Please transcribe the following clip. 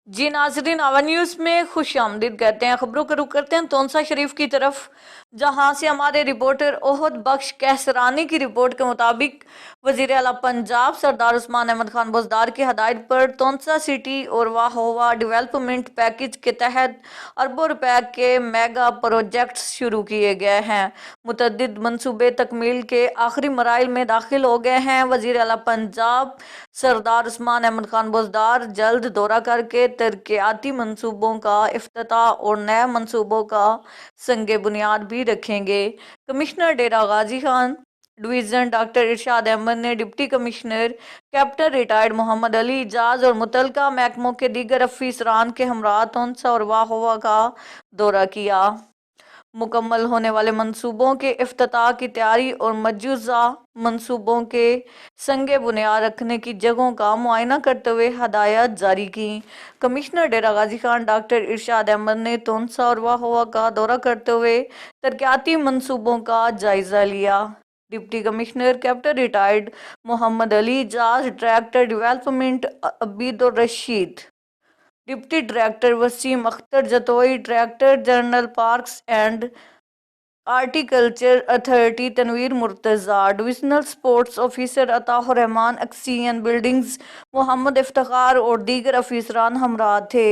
जी नाजरीन, आवा न्यूज़ में खुश आमदीद कहते हैं। खबरों का रुख करते हैं तोनसा शरीफ की तरफ, जहां से हमारे रिपोर्टर ओहद बख्श कहसरानी की रिपोर्ट के मुताबिक वजीर आला पंजाब सरदार उस्मान अहमद खान बुज़दार की हदायत पर तोनसा सिटी और वाहोवा डेवलपमेंट पैकेज के तहत अरबों रुपए के मेगा प्रोजेक्ट्स शुरू किए गए हैं। मुतअद्दिद मनसूबे तकमील के आखिरी मराइल में दाखिल हो गए हैं। वजीर आला पंजाब सरदार उस्मान अहमद खान बुज़दार जल्द दौरा करके तरक्याती मंसूबों का इफ्तिताह और नए मंसूबों का संगे बुनियाद भी रखेंगे। Commissioner Dera Ghazi Khan division doctor Irshad Ahmad ने deputy commissioner captain retired Mohammad Ali Ijaz और मुतलका महकमों के दीगर अफसरान के हमरा तोनसा और वाहोवा का दौरा किया। मुकम्मल होने वाले मंसूबों के इफ्तिताह की तैयारी और मौजूदा मंसूबों के संगे बुनियाद रखने की जगहों का मुआयना करते हुए हदायत जारी की। कमिश्नर डेरा गाजी खान डॉक्टर इरशाद अहमद ने तोनसा और वाहोवा का दौरा करते हुए तरक्याती मंसूबों का जायजा लिया। Deputy commissioner captain retired Mohammad Ali Ijaz, director development Abidur Rasheed, deputy director Waseem Akhtar Jatoi, director general parks and horticulture authority Tanveer Murtaza, divisional sports officer Ataur Rehman, XEN buildings Mohammad Iftikhar और दीगर अफसरान हमरा थे।